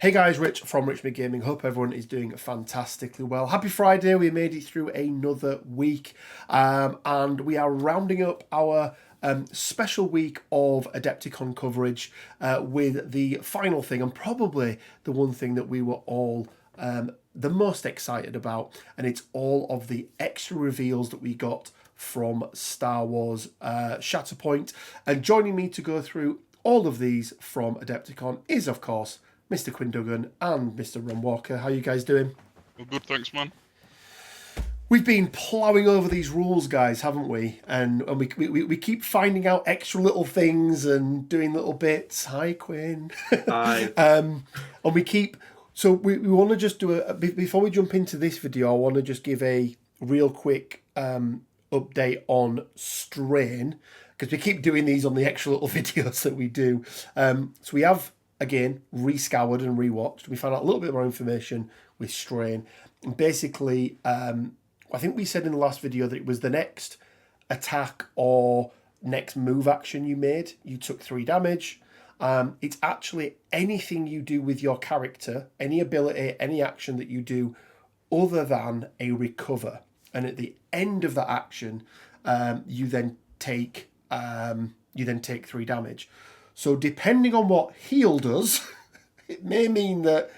Hey guys, Rich from Rich Mid Gaming. Hope everyone is doing fantastically well. Happy Friday. We made it through another week and we are rounding up our special week of Adepticon coverage with the final thing and probably the one thing that we were all the most excited about, and it's all of the extra reveals that we got from Star Wars Shatterpoint. And joining me to go through all of these from Adepticon is, of course, Mr. Quinn Duggan and Mr. Ron Walker. How are you guys doing? Well, good, thanks, man. We've been ploughing over these rules, guys, haven't we? And we keep finding out extra little things and doing little bits. Hi, Quinn. Hi. And we keep... So we want to just do before we jump into this video, I want to just give a real quick update on Strain, because we keep doing these on the extra little videos that we do. So we have, again, rescoured and rewatched. We found out a little bit more information with Strain. And basically, I think we said in the last video that it was the next attack or next move action you made, you took 3 damage. It's actually anything you do with your character, any ability, any action that you do other than a recover. And at the end of that action, you then take 3 damage. So depending on what heal does, it may mean that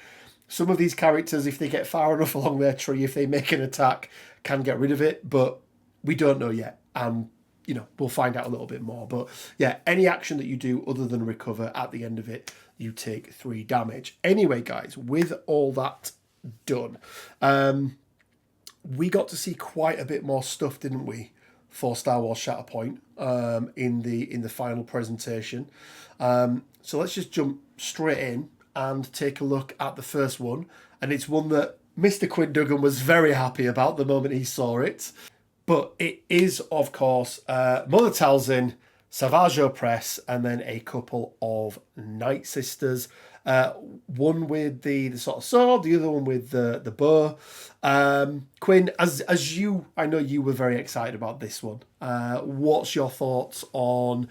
some of these characters, if they get far enough along their tree, if they make an attack, can get rid of it, but we don't know yet. You know, we'll find out a little bit more. But yeah, any action that you do other than recover, at the end of it, you take 3 damage. Anyway, guys, with all that done, we got to see quite a bit more stuff, didn't we, for Star Wars Shatterpoint in the final presentation. So let's just jump straight in and take a look at the first one. And it's one that Mr. Quinn Duggan was very happy about the moment he saw it. But it is, of course, Mother Talzin, Savage Opress, and then a couple of Night Sisters. One with the sort of sword, the other one with the bow. Quinn, as you, I know you were very excited about this one. What's your thoughts on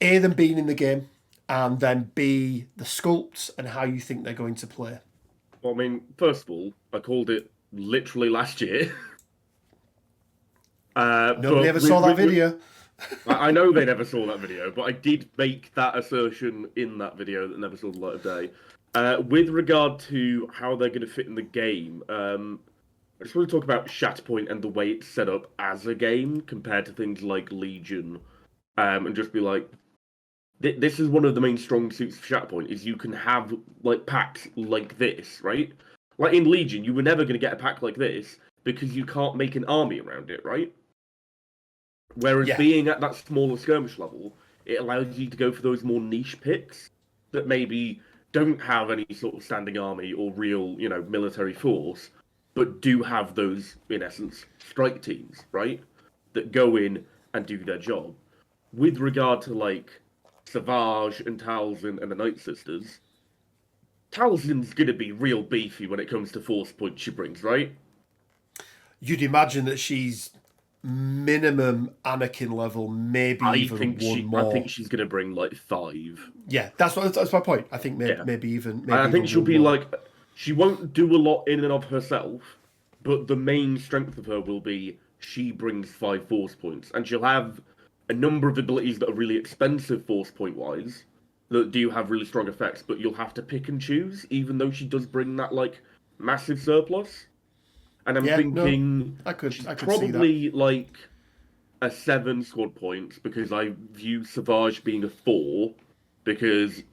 A, them being in the game, and then B, the sculpts and how you think they're going to play? Well, I mean, first of all, I called it literally last year. Nobody ever saw that video. I know they never saw that video, but I did make that assertion in that video that never saw the light of day. With regard to how they're going to fit in the game, I just want to talk about Shatterpoint and the way it's set up as a game compared to things like Legion, and just be like, this is one of the main strong suits of Shatterpoint, is you can have like packs like this, right? Like in Legion, you were never going to get a pack like this because you can't make an army around it, right? Whereas being at that smaller skirmish level, it allows you to go for those more niche picks that maybe don't have any sort of standing army or real, you know, military force, but do have those, in essence, strike teams, right? That go in and do their job. With regard to, like, Savage and Talzin and the Night Sisters, Talzin's going to be real beefy when it comes to force points she brings, right? You'd imagine that she's minimum Anakin level, maybe even one more. I think she's going to bring like 5. Yeah, that's my point. I think maybe even. I think she'll be like, she won't do a lot in and of herself, but the main strength of her will be she brings 5 force points, and she'll have a number of abilities that are really expensive force point wise that do have really strong effects, but you'll have to pick and choose, even though she does bring that like massive surplus. And I'm thinking I could probably see that. Like a 7 squad points, because I view Savage being a 4, because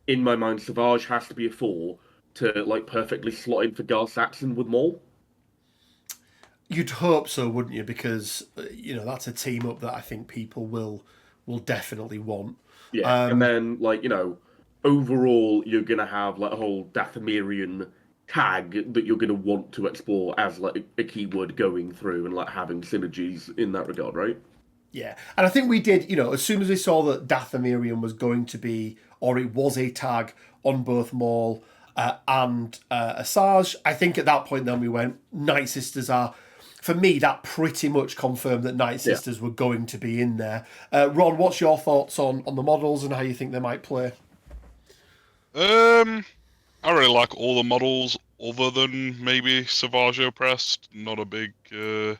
in my mind Savage has to be a 4 to like perfectly slot in for Gar Saxon with Maul. You'd hope so, wouldn't you? Because you know, that's a team up that I think people will definitely want. Yeah, and then like, you know, overall you're gonna have like a whole Dathomirian tag that you're going to want to explore as like a keyword going through and like having synergies in that regard, right? Yeah, and I think we did, you know, as soon as we saw that Dathomirian was going to be, or it was a tag on both Maul and Asajj, I think at that point then we went, Night Sisters are, for me, that pretty much confirmed that Night Sisters were going to be in there. Ron, what's your thoughts on the models and how you think they might play? I really like all the models, other than maybe Savage Oppressed. Not a big fan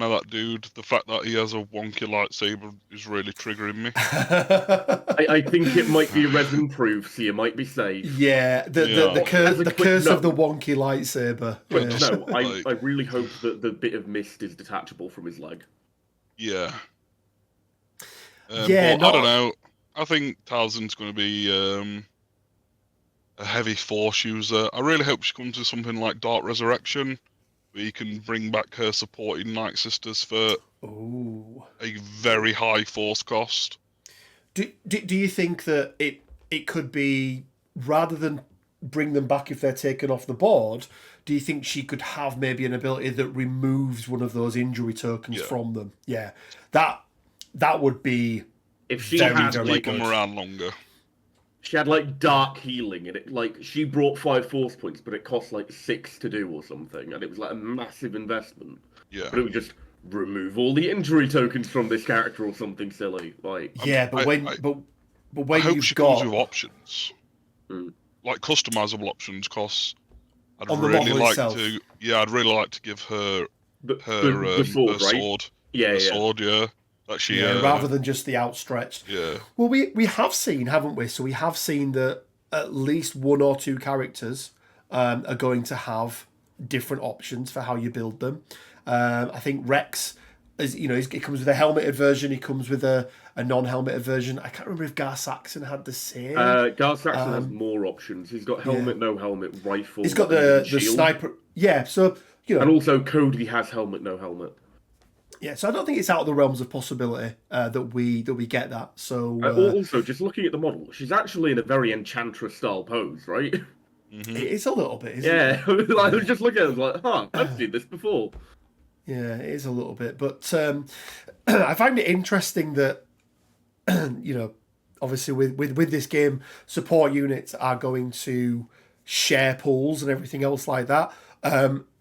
of that dude. The fact that he has a wonky lightsaber is really triggering me. I think it might be resin proof, so you might be safe. Yeah, the curse of the wonky lightsaber. But Yeah. no, I really hope that the bit of mist is detachable from his leg. Yeah. Yeah, but I don't know. I think Talzin's going to be a heavy Force user. I really hope she comes with something like Dark Resurrection, where you can bring back her supporting Night Sisters for a very high Force cost. Do you think that it could be, rather than bring them back if they're taken off the board, do you think she could have maybe an ability that removes one of those injury tokens from them? Yeah, that would be, if she had keep them around longer. She had like dark healing, and it like she brought 5 Force points, but it cost like 6 to do or something, and it was like a massive investment. Yeah, but it would just remove all the injury tokens from this character or something silly. Like but when I hope she comes with options, like customizable options, cause I'd really like to. Yeah, I'd really like to give her her sword, right? sword. Yeah. Sword, yeah. Actually, rather than just the outstretched. Yeah. Well, we have seen, haven't we? So we have seen that at least 1 or 2 characters are going to have different options for how you build them. I think Rex, he comes with a helmeted version. He comes with a non-helmeted version. I can't remember if Gar Saxon had the same. Gar Saxon has more options. He's got helmet, no helmet, rifle. He's got the sniper. Yeah, so and also Cody has helmet, no helmet. Yeah, so I don't think it's out of the realms of possibility that we get that. So also, just looking at the model, she's actually in a very Enchantress style pose, right? Mm-hmm. It is a little bit, isn't it? Yeah, I was just looking at it, like, I've seen this before. Yeah, it is a little bit, but I find it interesting that obviously with this game, support units are going to share pools and everything else like that.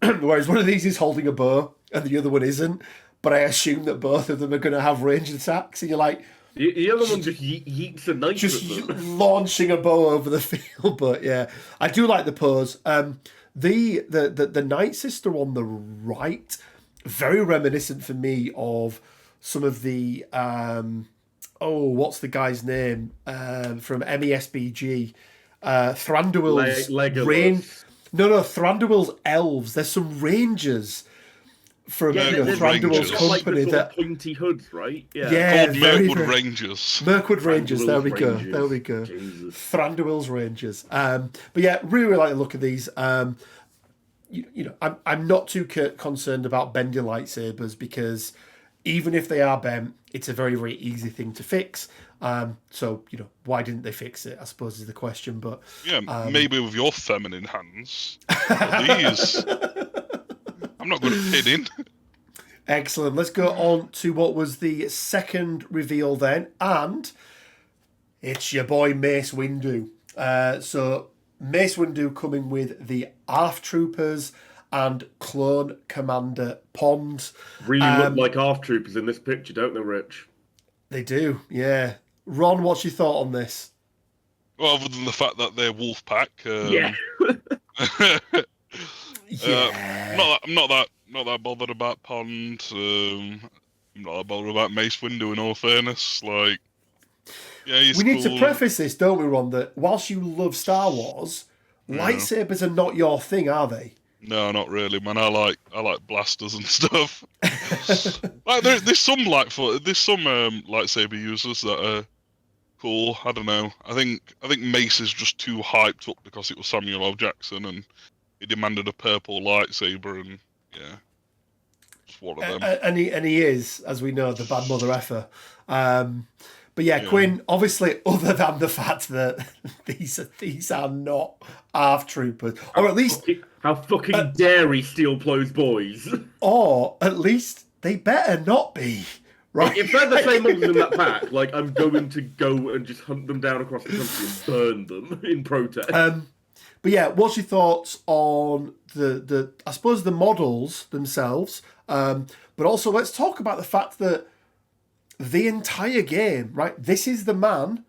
Whereas one of these is holding a bow and the other one isn't. But I assume that both of them are going to have ranged attacks, and you're like, the other one just yeets a knife, just launching a bow over the field. But yeah, I do like the pose. The Night Sister on the right, very reminiscent for me of some of the what's the guy's name from MESBG, Thranduil's Thranduil's elves. There's some rangers from Thranduil's company, like that pointy hoods, right? Yeah, Mirkwood Rangers. Mirkwood Rangers. There we go. Thranduil's Rangers. But yeah, really like the look of these. I'm not too concerned about bendy lightsabers, because even if they are bent, it's a very, very easy thing to fix. So why didn't they fix it, I suppose, is the question. But yeah, maybe with your feminine hands. These. I'm not good at pinning. Excellent. Let's go on to what was the second reveal then, and it's your boy Mace Windu. So Mace Windu coming with the ARF Troopers and Clone Commander Pond. Really look like ARF Troopers in this picture, don't they, Rich? They do, yeah. Ron, what's your thought on this? Well, other than the fact that they're Wolfpack. I'm not that bothered about Pond. I'm not that bothered about Mace Windu, in all fairness. Like, yeah, he's need to preface this, don't we, Ron? That whilst you love Star Wars, lightsabers are not your thing, are they? No, not really, man. I like blasters and stuff. Like there's some lightsaber users that are cool. I don't know. I think Mace is just too hyped up because it was Samuel L. Jackson and he demanded a purple lightsaber, and yeah, just one of them. And he is, as we know, the bad mother effer. But yeah, Quinn, obviously, other than the fact that these are not ARF Troopers, or at least how fucking dare he steal Plo's boys, or at least they better not be. Right. If they're the same models in that pack, like, I'm going to go and just hunt them down across the country and burn them in protest. But yeah, what's your thoughts on the I suppose the models themselves? But also let's talk about the fact that the entire game, right? This is the man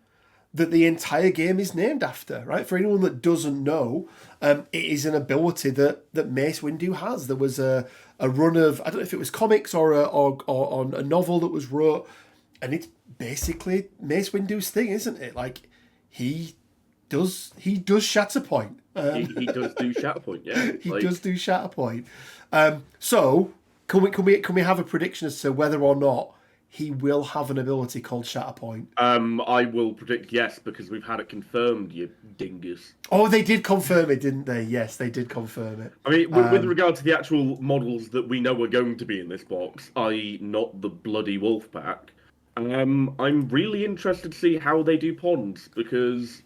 that the entire game is named after, right? For anyone that doesn't know, it is an ability that Mace Windu has. There was a run of, I don't know if it was comics or a novel that was wrote, and it's basically Mace Windu's thing, isn't it? Like, he does Shatterpoint. He does do Shatterpoint, yeah. He does do Shatterpoint. So can we have a prediction as to whether or not he will have an ability called Shatterpoint? I will predict yes, because we've had it confirmed, you dingus. Oh, they did confirm it, didn't they? Yes, they did confirm it. I mean, with regard to the actual models that we know are going to be in this box, i.e. not the bloody wolf pack, I'm really interested to see how they do Ponds, because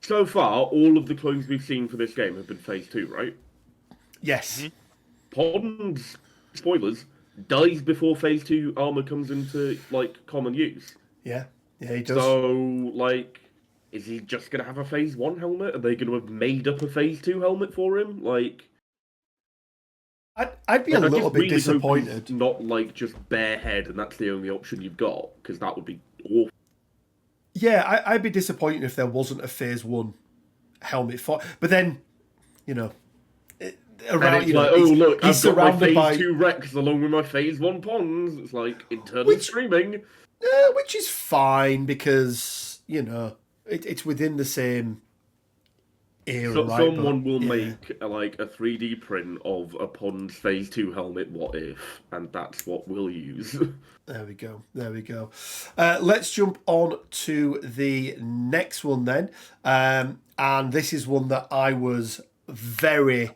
so far, all of the clones we've seen for this game have been Phase 2, right? Yes. Ponds, spoilers, dies before Phase 2 armor comes into, like, common use. Yeah, he does. So, like, is he just going to have a Phase 1 helmet? Are they going to have made up a Phase 2 helmet for him? Like, I'd be a little bit really disappointed. Not, like, just bare head and that's the only option you've got, because that would be awful. Yeah, I'd be disappointed if there wasn't a Phase 1 helmet for... But then, you know... Around, you know, like, oh look, I've got my Phase by... 2 Rex along with my Phase 1 Ponds. It's like internal streaming. Which is fine, because, you know, it's within the same era, So, right? someone will make like a 3D print of a Pond's Phase 2 helmet, what if? And that's what we'll use. There we go. Let's jump on to the next one then. And this is one that I was very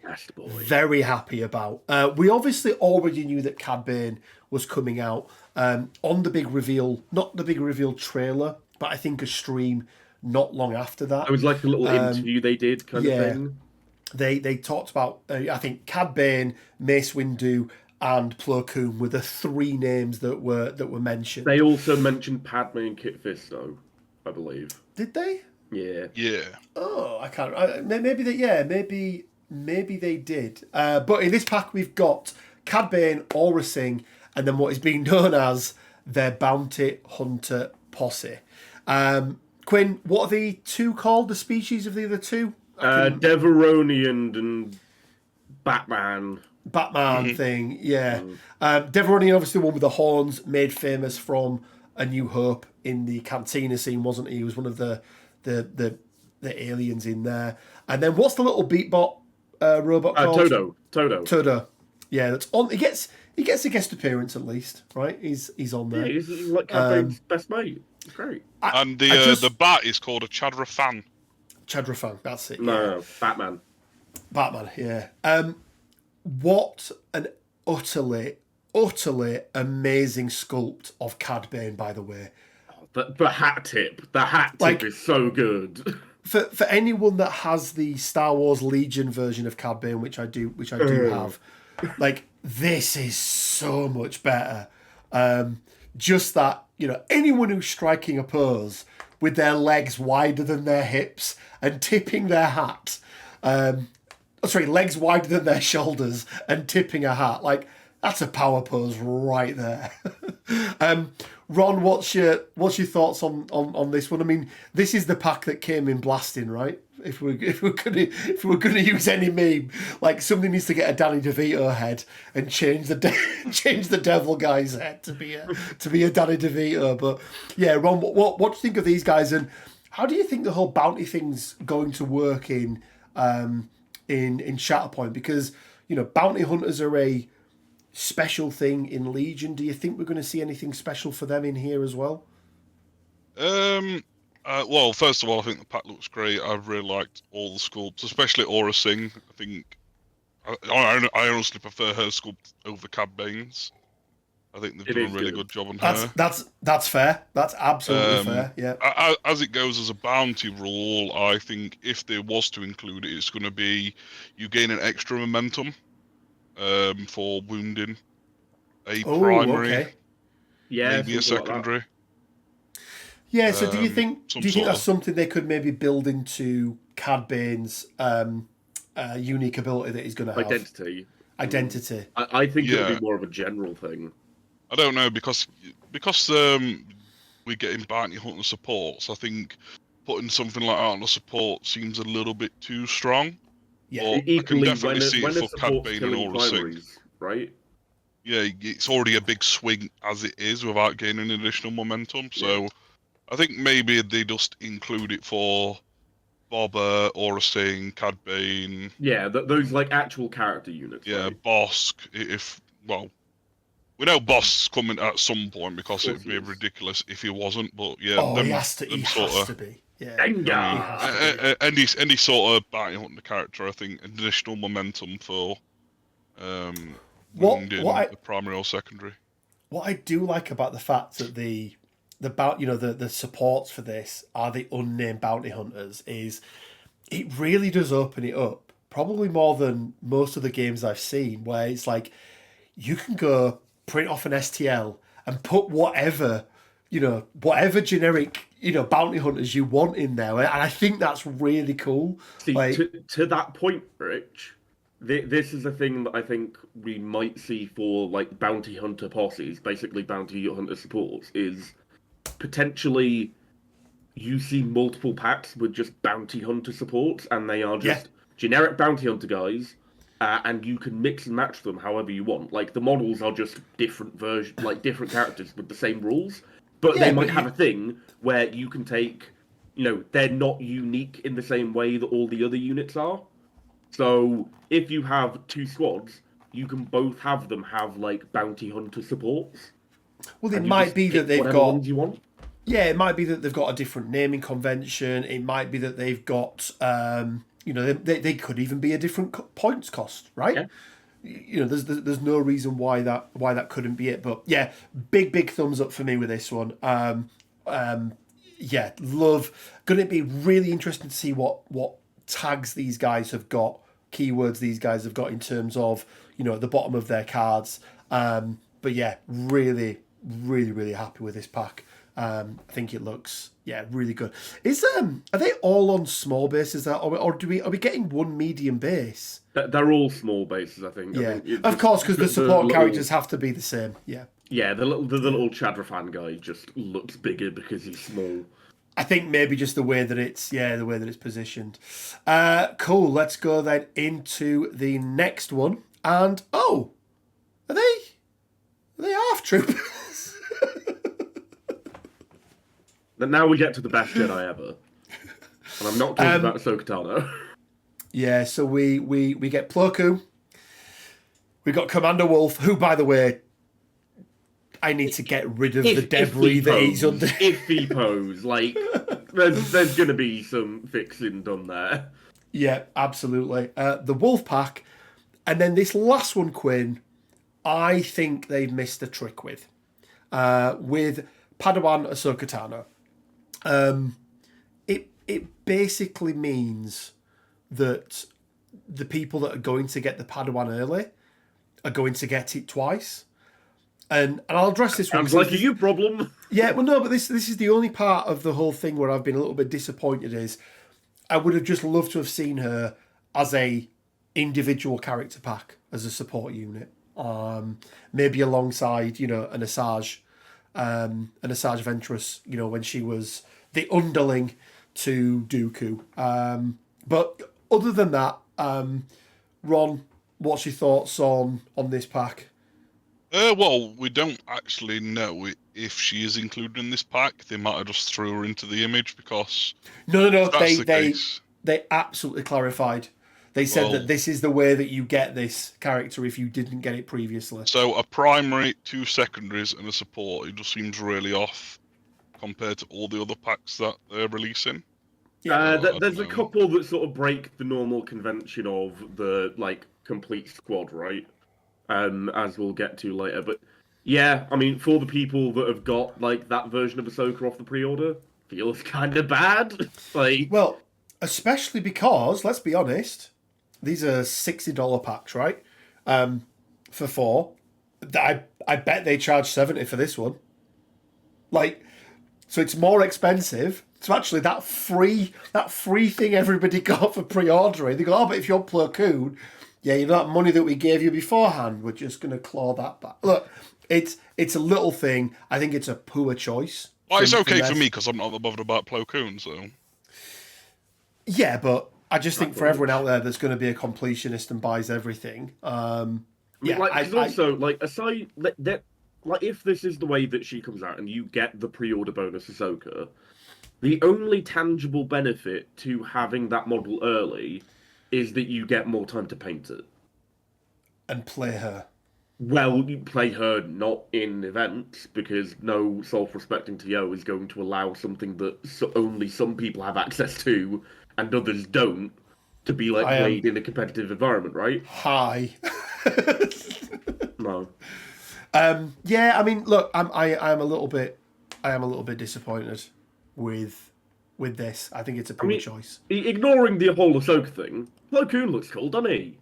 happy about. We obviously already knew that Cad Bane was coming out on the big reveal, not the big reveal trailer, but I think a stream not long after that. It was like a little interview they did kind of thing. They talked about, I think, Cad Bane, Mace Windu, and Plo Koon were the three names that were mentioned. They also mentioned Padme and Kit Fisto, I believe. Did they? Yeah. Yeah. Oh, I can't. Maybe they. Yeah, maybe they did. But in this pack, we've got Cad Bane, Aura Singh, and then what is being known as their Bounty Hunter Posse. Quinn, what are the two called? The species of the other two? Deveronian and Batman. Thing, yeah. Deveronian, obviously the one with the horns, made famous from A New Hope in the cantina scene, wasn't he? He was one of the aliens in there. And then what's the little beatbot robot called? Todo. Yeah, that's on. He gets a guest appearance at least, right? He's on there. Yeah, he's like Cad Bane's best mate. It's great. And the bat is called a Chadrafan. Chadrafan, that's it. No, Batman, yeah. What an utterly amazing sculpt of Cad Bane, by the way. The hat tip is so good. For anyone that has the Star Wars Legion version of Cad Bane, which I do have, like, this is so much better. Just that, you know, anyone who's striking a pose with their legs wider than their hips and tipping their hat, legs wider than their shoulders and tipping a hat, like, that's a power pose right there. Ron, what's your thoughts on this one? I mean, this is the pack that came in blasting, right? If we're gonna use any meme, like, somebody needs to get a Danny DeVito head and change the devil guy's head to be a Danny DeVito. But yeah, Ron, what do you think of these guys, and how do you think the whole bounty thing's going to work in Shatterpoint? Because, you know, bounty hunters are a special thing in Legion. Do you think we're going to see anything special for them in here as well? Well, first of all, I think the pack looks great. I've really liked all the sculpts, especially Aura Singh. I think I honestly prefer her sculpt over Cad Bane's. I think they've done a really good job on her. That's fair. That's absolutely fair. Yeah. As it goes as a bounty rule, I think if there was to include it, it's going to be you gain an extra momentum for wounding a primary, okay. maybe a secondary. Like, yeah. So do you think that's something they could maybe build into Cad Bane's unique ability that he's going to have? Identity. I think it would be more of a general thing. I don't know, because we're getting bounty hunter supports. I think putting something like that on a support seems a little bit too strong. Yeah. But I can Equally, definitely see when it a for Cad support's Bane and killing Aura Singh. primaries, right? Yeah, it's already a big swing as it is without gaining additional momentum. So I think maybe they just include it for Boba, Aura Singh, Cad Bane. Yeah, those like actual character units. Yeah, right? Bosk. We know Bosk's coming at some point because Of course it'd he be is. ridiculous if he wasn't. But yeah, Oh, he them has to. He sort has of to be. Yeah. Dengar! He has to be. any sort of bounty hunter character, I think additional momentum for What winging I the primary or secondary. what I do like about the fact that the the supports for this are the unnamed bounty hunters is it really does open it up, probably more than most of the games I've seen, where it's like you can go print off an STL and put whatever generic bounty hunters you want in there, and I think that's really cool. See, Like, to that point, Rich, this is a thing that I think we might see for like bounty hunter posses, basically bounty hunter supports, is potentially you see multiple packs with just bounty hunter supports, and they are just generic bounty hunter guys, and you can mix and match them however you want. Like the models are just different different characters with the same rules, but they might have a thing where you can take, they're not unique in the same way that all the other units are. So if you have two squads, you can both have them have like bounty hunter supports. well, it might be that they've whatever got. ones you want. Yeah, it might be that they've got a different naming convention. It might be that they've got, they could even be a different points cost, right? Yeah. There's no reason why that couldn't be it. But yeah, big thumbs up for me with this one. Yeah, love. Going to be really interesting to see what tags these guys have got, keywords these guys have got in terms of at the bottom of their cards. But yeah, really happy with this pack. I think it looks really good. Are they all on small bases or are we getting one medium base? They're all small bases, I think. Yeah, I think of course, because the support little, characters have to be the same. Yeah. Yeah, the little Chadrafan guy just looks bigger because he's small. I think maybe just the way that it's positioned. Cool. Let's go then into the next one. And are they half troopers? Then now we get to the best Jedi ever, and I'm not talking about Ahsoka Tano. Yeah. So we get Plo Koon. We got Commander Wolf, who, by the way, I need to get rid of the debris that he's under. If he pose, like, there's going to be some fixing done there. Yeah, absolutely. The Wolf Pack, and then this last one, Quinn, I think they've missed a trick with Padawan Ahsoka Tano. It basically means that the people that are going to get the Padawan early are going to get it twice. And I'll address this one. Sounds like a you problem. Yeah, well, no, but this is the only part of the whole thing where I've been a little bit disappointed is I would have just loved to have seen her as a individual character pack, as a support unit. Maybe alongside, an Asajj Ventress, when she was the underling to Dooku. But other than that, Ron, what's your thoughts on this pack? Well, we don't actually know if she is included in this pack. They might have just threw her into the image because no. Case, they absolutely clarified. They said that this is the way that you get this character if you didn't get it previously. So a primary, 2 secondaries, and a support. It just seems really off compared to all the other packs that they're releasing. Yeah, there's a couple that sort of break the normal convention of the complete squad, right? As we'll get to later. But yeah, I mean, for the people that have got that version of Ahsoka off the pre-order, feels kind of bad. Well, especially because, let's be honest, these are $60 packs, right? For 4. I bet they charge $70 for this one. So it's more expensive. So actually, that free thing everybody got for pre-ordering, they go, but if you're Plo Koon, that money that we gave you beforehand, we're just going to claw that back. Look, it's a little thing. I think it's a poor choice. Well, it's okay for me because I'm not bothered about Plo Koon, so. Yeah, but I just think for much. everyone out there that's going to be a completionist and buys everything, I mean, yeah, like, 'cause also, like, aside that, like, if this is the way that she comes out and you get the pre-order bonus Ahsoka, the only tangible benefit to having that model early is that you get more time to paint it. and play her. Well, you play her not in events because no self-respecting TO is going to allow something that only some people have access to and others don't to be like played in a competitive environment, right? Hi. No. Yeah, I mean, look, I am a little bit disappointed with this. I think it's a poor choice. Ignoring the whole Ahsoka thing, Plo Koon looks cool, doesn't he?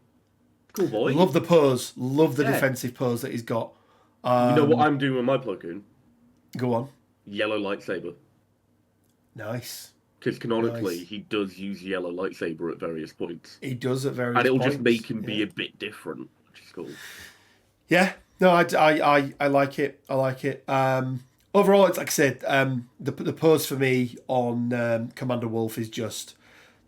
Cool boy. Love the pose. Love the defensive pose that he's got. You know what I'm doing with my Plo Koon? Go on. Yellow lightsaber. Nice. Because canonically, he does use yellow lightsaber at various points. He does at various points. And points. it'll just make him be a bit different, which is cool. Yeah. No, I like it. I like it. Overall, it's like I said, the pose for me on Commander Wolf is just,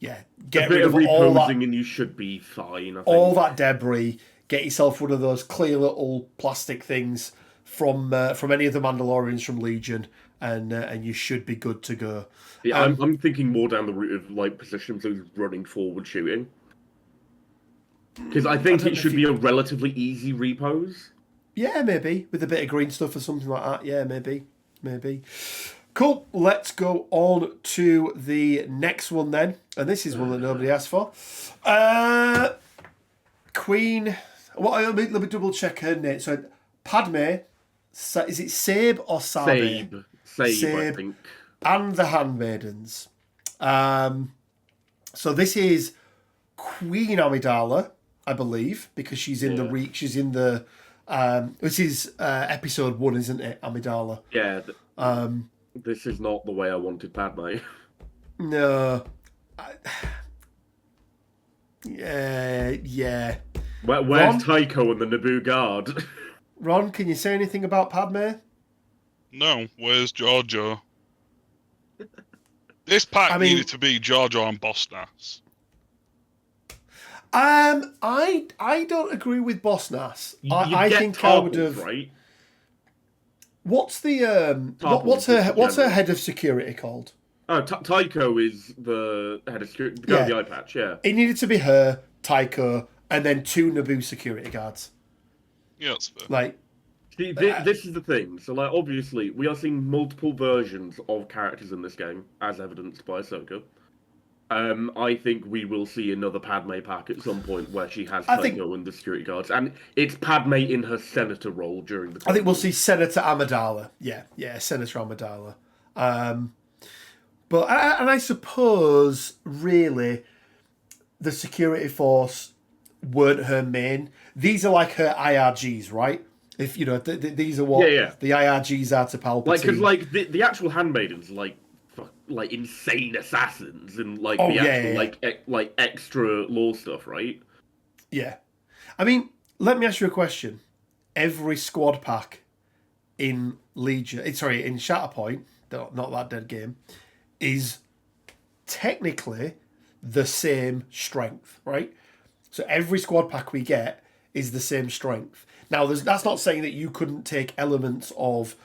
get rid of all that, and you should be fine. I think. All that debris. Get yourself one of those clear little plastic things from any of the Mandalorians from Legion, and you should be good to go. Yeah, I'm thinking more down the route of like positions of running forward shooting. Because I think it should be a relatively easy repose. Yeah, maybe. With a bit of green stuff or something like that. Yeah, maybe. Cool. Let's go on to the next one then. And this is one that nobody asked for. Queen. Let me double check her name. So, Padme. Is it Sabe or Sabe? Sabe, I think. And the Handmaidens. So this is Queen Amidala, I believe, because she's in the this is episode 1, isn't it, Amidala? Yeah. This is not the way I wanted Padme. No. Yeah. Where's Tycho and the Naboo Guard? Ron, can you say anything about Padme? No. Where's Jar Jar? This pack needed to be Jar Jar and Boss Nass. I don't agree with Boss Nass. I think I would have. Right? What's the what's her head of security called? Oh, Tycho is the head of security. The guy with the eye patch. Yeah. It needed to be her, Tycho, and then 2 Naboo security guards. Yeah, that's fair. Like, see, this is the thing. So, like, obviously, we are seeing multiple versions of characters in this game, as evidenced by Ahsoka. I think we will see another Padme pack at some point where she has Tycho and the security guards, and it's Padme in her senator role during the. I think we'll see Senator Amidala. Yeah, Senator Amidala. But I suppose really, the security force weren't her main. These are like her IRGs, right? If you know, these are what the IRGs are to Palpatine. Like, because like the actual handmaidens, like insane assassins and like like extra lore stuff, right? Yeah, I mean, let me ask you a question. Every squad pack in Legion, in Shatterpoint, not that dead game, is technically the same strength, right? So every squad pack we get is the same strength. Now, that's not saying that you couldn't take elements of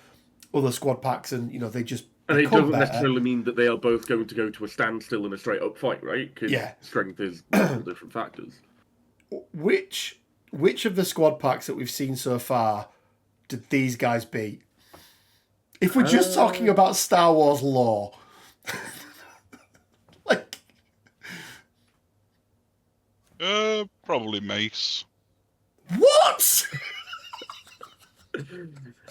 other squad packs and they just. And it doesn't necessarily mean that they are both going to go to a standstill in a straight up fight, right? Because strength is multiple different factors. Which of the squad packs that we've seen so far did these guys beat? If we're just talking about Star Wars lore, like, probably Mace. What?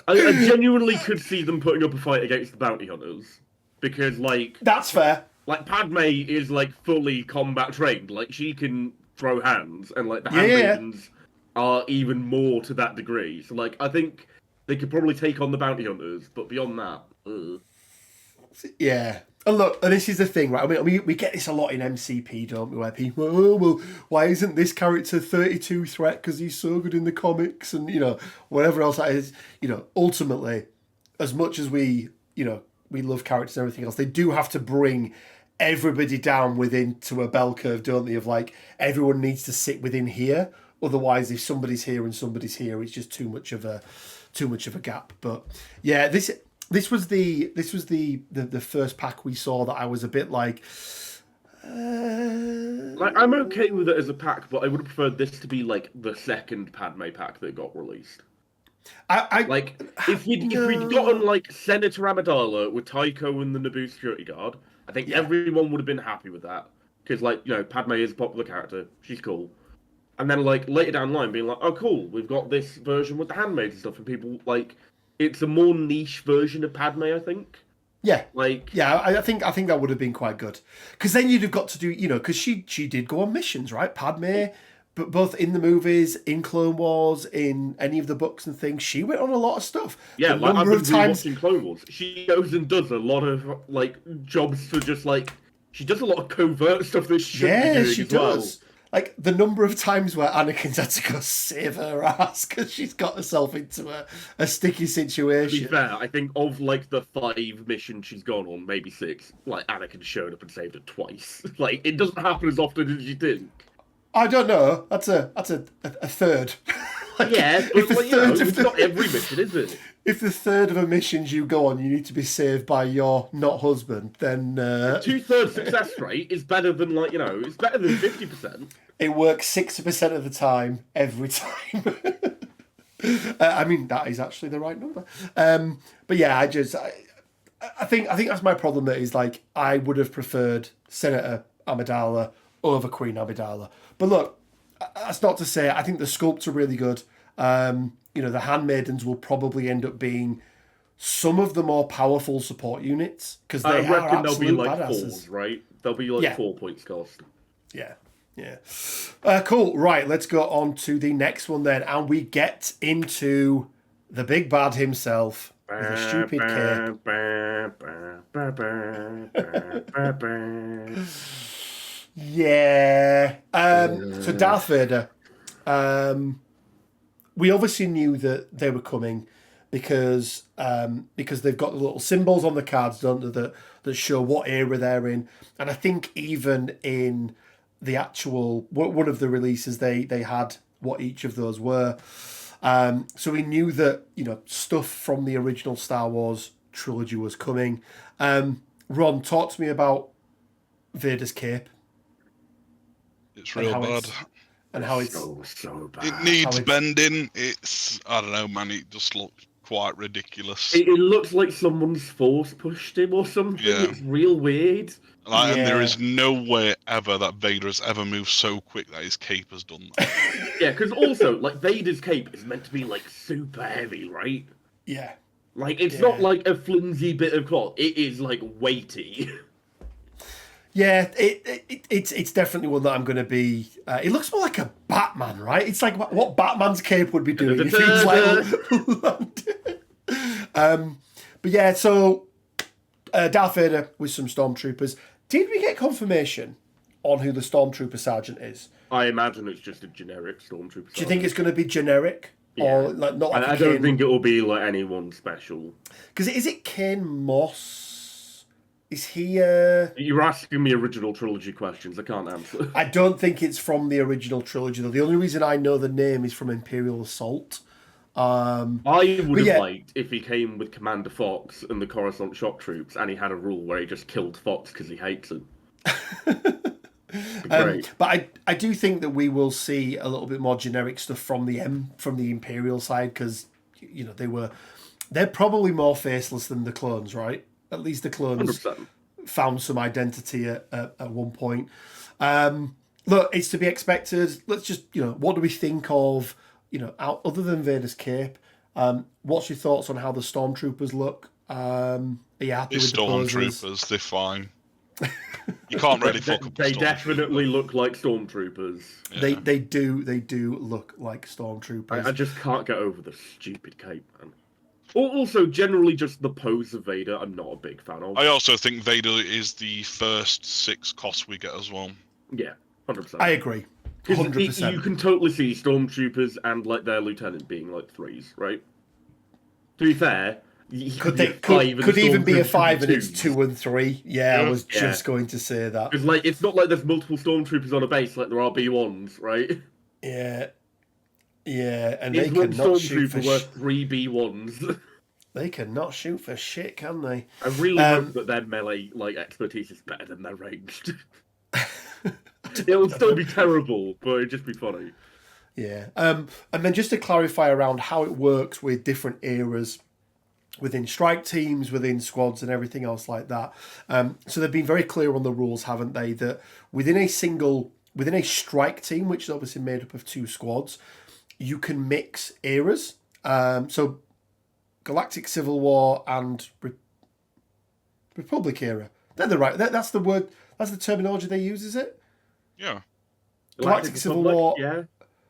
I genuinely could see them putting up a fight against the bounty hunters because, like, that's fair. Like, Padme is like fully combat trained. Like, she can throw hands, and like the handmaidens are even more to that degree. So, like, I think they could probably take on the bounty hunters, but beyond that, yeah. And look, and this is the thing, right? I mean, we get this a lot in MCP, don't we? Where people, oh, well, why isn't this character 32 threat because he's so good in the comics and, whatever else that is. Ultimately, as much as we love characters and everything else, they do have to bring everybody down within to a bell curve, don't they? Of like everyone needs to sit within here. Otherwise, if somebody's here and somebody's here, it's just too much of a gap. But yeah, this was the first pack we saw that I was a bit like. Like, I'm okay with it as a pack, but I would have preferred this to be like the second Padme pack that got released. Like, if we'd gotten like Senator Amidala with Tycho and the Naboo security guard, I think everyone would have been happy with that. Because, like, you know, Padme is a popular character, she's cool. And then, like, later down the line, being like, oh, cool, we've got this version with the handmaids and stuff, and people, like, it's a more niche version of Padme, I think. Yeah, like, yeah, I think that would have been quite good. Because then you'd have got to do, you know, because she did go on missions, right? Padme, but both in the movies, in Clone Wars, in any of the books and things, she went on a lot of stuff. Yeah, like, I've been rewatching Clone Wars. She goes and does a lot of, like, jobs for just, like, she does a lot of covert stuff that she shouldn't be doing she as does. well. Like, the number of times where Anakin's had to go save her ass because she's got herself into a sticky situation. To be fair, I think of, like, the 5 missions she's gone on, maybe 6, like, Anakin showed up and saved her twice. Like, it doesn't happen as often as you think. I don't know. That's a third. Like, yeah, but, like, it's not every mission, is it? If the third of a missions you go on, you need to be saved by your not husband, then... 2/3 success rate is better than, like, you know, it's better than 50%. It works 60% of the time, every time. I mean, that is actually the right number. But yeah, I think that's my problem. That is, like, I would have preferred Senator Amidala over Queen Amidala. But look, that's not to say I think the sculpts are really good. You know, the handmaidens will probably end up being some of the more powerful support units because they are absolute they'll be like badasses. 4s, right? They'll be like 4 points cost. Yeah. Cool. Right, let's go on to the next one then, and we get into the big bad himself with a stupid cape. Yeah. So Darth Vader. We obviously knew that they were coming because they've got the little symbols on the cards, don't they, that show what era they're in. And I think even in the actual one of the releases, they had what each of those were. So we knew that, you know, stuff from the original Star Wars trilogy was coming. Ron, talk to me about Vader's cape. It's real bad. And how it's so bad. It needs bending. It's, I don't know, man. It just looks quite ridiculous. It looks like someone's force pushed him or something. Yeah. It's real weird. And there is no way ever that Vader has ever moved so quick that his cape has done that. Yeah, because also, like, Vader's cape is meant to be, like, super heavy, right? Yeah. Like, it's not like a flimsy bit of cloth. It is, like, weighty. Yeah, it's definitely one that I'm going to be... it looks more like a Batman, right? It's like what Batman's cape would be doing. It feels like... but yeah, so Darth Vader with some stormtroopers. Did we get confirmation on who the stormtrooper sergeant is? I imagine it's just a generic stormtrooper sergeant. Do you think it's going to be generic? Yeah. Or like not like I don't think it will be like anyone special. Because is it Kane Moss? Is he... You're asking me original trilogy questions. I can't answer. I don't think it's from the original trilogy, though. The only reason I know the name is from Imperial Assault. I would have liked if he came with Commander Fox and the Coruscant shock troops, and he had a rule where he just killed Fox because he hates him. But I do think that we will see a little bit more generic stuff from the Imperial side, because, you know, they're probably more faceless than the clones, right? At least the clones 100%. found some identity at one point. Look, it's to be expected. Let's just, you know, what do we think of, you know, other than Vader's cape? What's your thoughts on how the stormtroopers look? Are you happy with the poses? Stormtroopers, they're fine. You can't really fuck up. They definitely look like stormtroopers. Yeah. They do look like stormtroopers. I just can't get over the stupid cape, man. Also, generally, just the pose of Vader, I'm not a big fan of. I also think Vader is the first 6 costs we get as well. Yeah, 100%. I agree. 100%. You can totally see stormtroopers and like their lieutenant being like 3s, right? To be fair, Could even be a 5 and it's 2 and 3? Yeah, I was just going to say that. Because like it's not like there's multiple stormtroopers on a base like there are B1s, right? Yeah, and Is they one cannot shoot for stormtrooper worth 3 B1s? They cannot shoot for shit, can they? I really hope that their melee like expertise is better than their ranged. It'll still be terrible, but it'd just be funny. Yeah. And then just to clarify around how it works with different eras within strike teams, within squads and everything else like that. So they've been very clear on the rules, haven't they? That within a strike team, which is obviously made up of 2 squads, you can mix eras. So Galactic Civil War and Republic era. They're the right. That's the word. That's the terminology they use, is it? Yeah. Galactic Civil War. Yeah.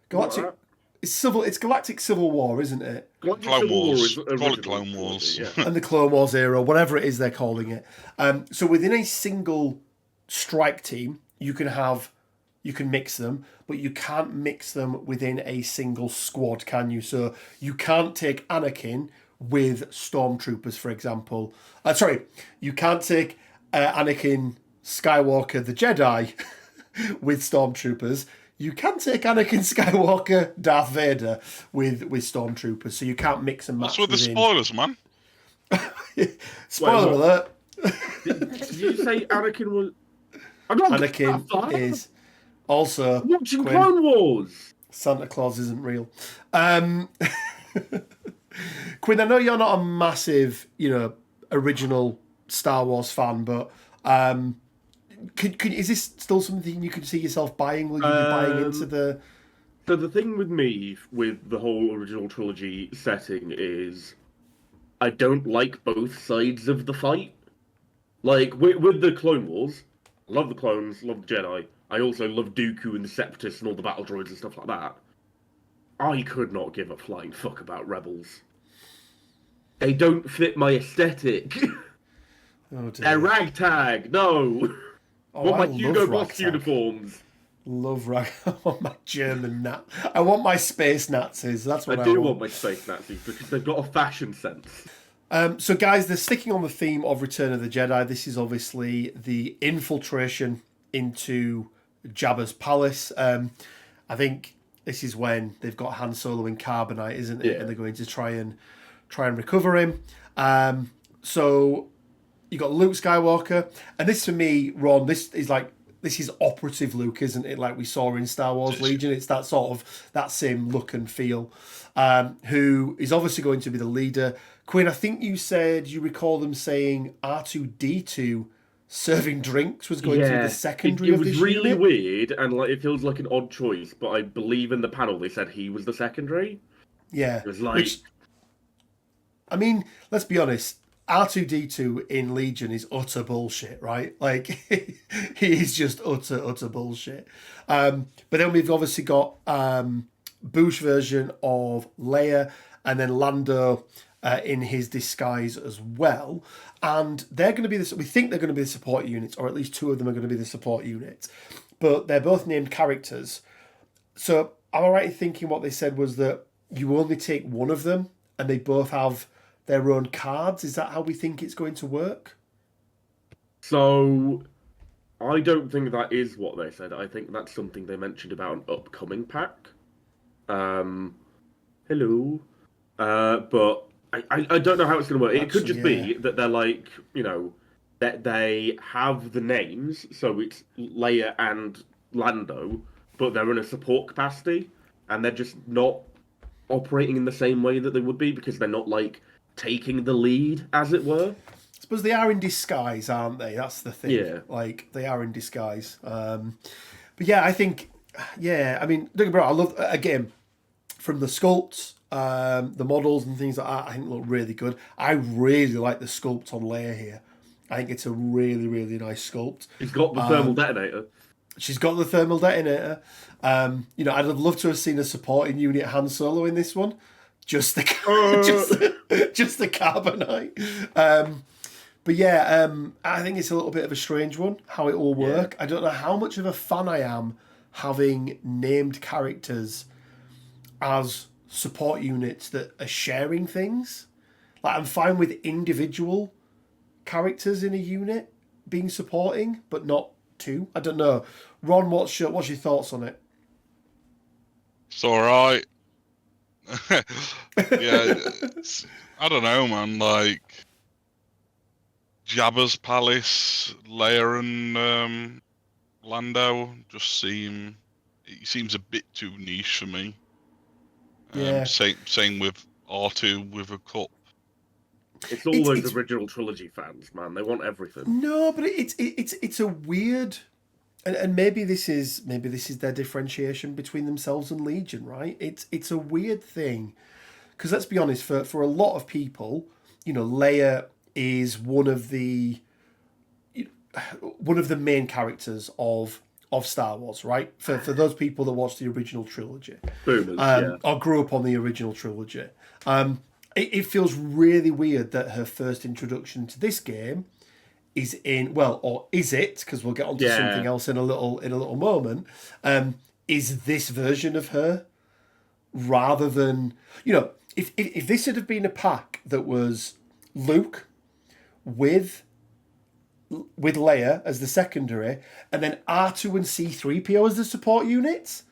Galactic. It's Galactic Civil War, isn't it? Clone Wars. Call it Clone Wars. Yeah. And the Clone Wars era, whatever it is they're calling it. So within a single strike team, you can mix them, but you can't mix them within a single squad, can you? So you can't take Anakin with stormtroopers, for example. You can't take Anakin Skywalker the Jedi with stormtroopers. You can take Anakin Skywalker Darth Vader with stormtroopers. So you can't mix and match. That's with the spoilers, man. Spoiler alert. Did you say Anakin was? Anakin is also watching Clone Wars. Santa Claus isn't real. Quinn, I know you're not a massive, original Star Wars fan, but is this still something you could see yourself buying? Will you be buying into the? So the thing with me, with the whole original trilogy setting, is I don't like both sides of the fight. Like with the Clone Wars, I love the clones, love the Jedi. I also love Dooku and the Separatists and all the battle droids and stuff like that. I could not give a flying fuck about Rebels. They don't fit my aesthetic. Oh dear. They're ragtag. No. Oh, Want my Hugo Boss uniforms. Love rag. I want my German Nat. I want my space Nazis. That's what I do want my space Nazis because they've got a fashion sense. So guys, they're sticking on the theme of Return of the Jedi. This is obviously the infiltration into Jabba's palace. I think this is when they've got Han Solo in carbonite, isn't it? Yeah. And they're going to try and recover him. So you got Luke Skywalker, and this for me, Ron, this is operative Luke, isn't it? Like we saw in Star Wars Legion. It's that sort of that same look and feel. Who is obviously going to be the leader. Quinn, I think you said you recall them saying R2D2 serving drinks was going to be the secondary of this unit. It was really weird, and like it feels like an odd choice, but I believe in the panel they said he was the secondary. Yeah. It was like... I mean, let's be honest, R2D2 in Legion is utter bullshit, right? Like, he is just utter bullshit. But then we've obviously got Boosh version of Leia, and then Lando in his disguise as well. And they're going to be we think they're going to be the support units, or at least 2 of them are going to be the support units. But they're both named characters. So am I right in thinking what they said was that you only take one of them, and they both have their own cards? Is that how we think it's going to work? So I don't think that is what they said. I think that's something they mentioned about an upcoming pack. Hello. But I don't know how it's going to work. It could just be that they're like, that they have the names, so it's Leia and Lando, but they're in a support capacity, and they're just not operating in the same way that they would be because they're not like taking the lead, as it were. I suppose they are in disguise, aren't they? That's the thing. Yeah. Like, they are in disguise. But yeah, I think, I mean, don't get me wrong, I love, again, from the sculpts, the models and things like that, I think look really good. I really like the sculpt on Leia here. I think it's a really, really nice sculpt. She's got the thermal detonator. She's got the thermal detonator. I'd have loved to have seen a supporting unit Han Solo in this one. Just the just the carbonite. But yeah, I think it's a little bit of a strange one, how it will work. I don't know how much of a fan I am having named characters as support units that are sharing things. Like, I'm fine with individual characters in a unit being supporting, but not two. I don't know. Ron, what's your thoughts on it? It's all right. Yeah, I don't know, man. Like Jabba's palace, Leia and Lando just seems a bit too niche for me. Yeah. Same with R2 with a cup. It's all those original trilogy fans, man. They want everything. No, but it's a weird, and maybe this is their differentiation between themselves and Legion, right? It's a weird thing, because let's be honest, for a lot of people, Leia is one of the main characters of Star Wars, right? For those people that watch the original trilogy, Boomers, or grew up on the original trilogy. It feels really weird that her first introduction to this game is or is it? Because we'll get onto something else in a little moment. Is this version of her, rather than if this had have been a pack that was Luke with Leia as the secondary, and then R2 and C-3PO as the support units,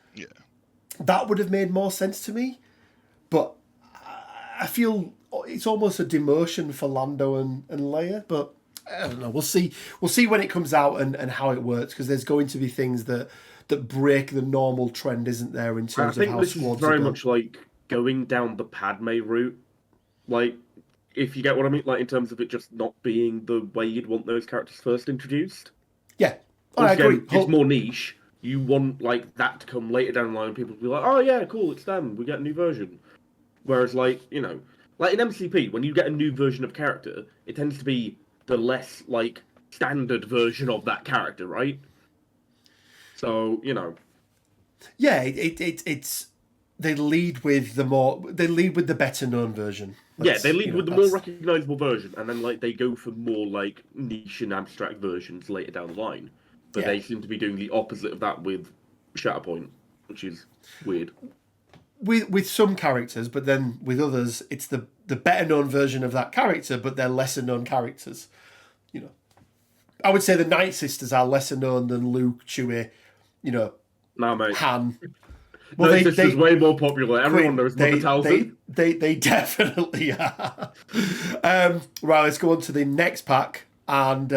that would have made more sense to me. But I feel it's almost a demotion for Lando and Leia, but I don't know. We'll see when it comes out and how it works, because there's going to be things that break the normal trend, isn't there, in terms of how this squads is very are much like going down the Padme route. Like, if you get what I mean, like in terms of it just not being the way you'd want those characters first introduced. Yeah, I agree. It's more niche. You want like that to come later down the line, and people will be like, "Oh yeah, cool, it's them. We get a new version." Whereas, like in MCP, when you get a new version of character, it tends to be the less like standard version of that character, right? So yeah, it's they lead with the better known version. They lead with the more recognizable version, and then like they go for more like niche and abstract versions later down the line. But they seem to be doing the opposite of that with Shatterpoint, which is weird. With some characters, but then with others, it's the better known version of that character, but they're lesser known characters. I would say the Night Sisters are lesser known than Luke, Chewie, Nah, mate. Han. Well, Night Sisters way more popular. Everyone knows Mother Talzin. They definitely are. Right, let's go on to the next pack. And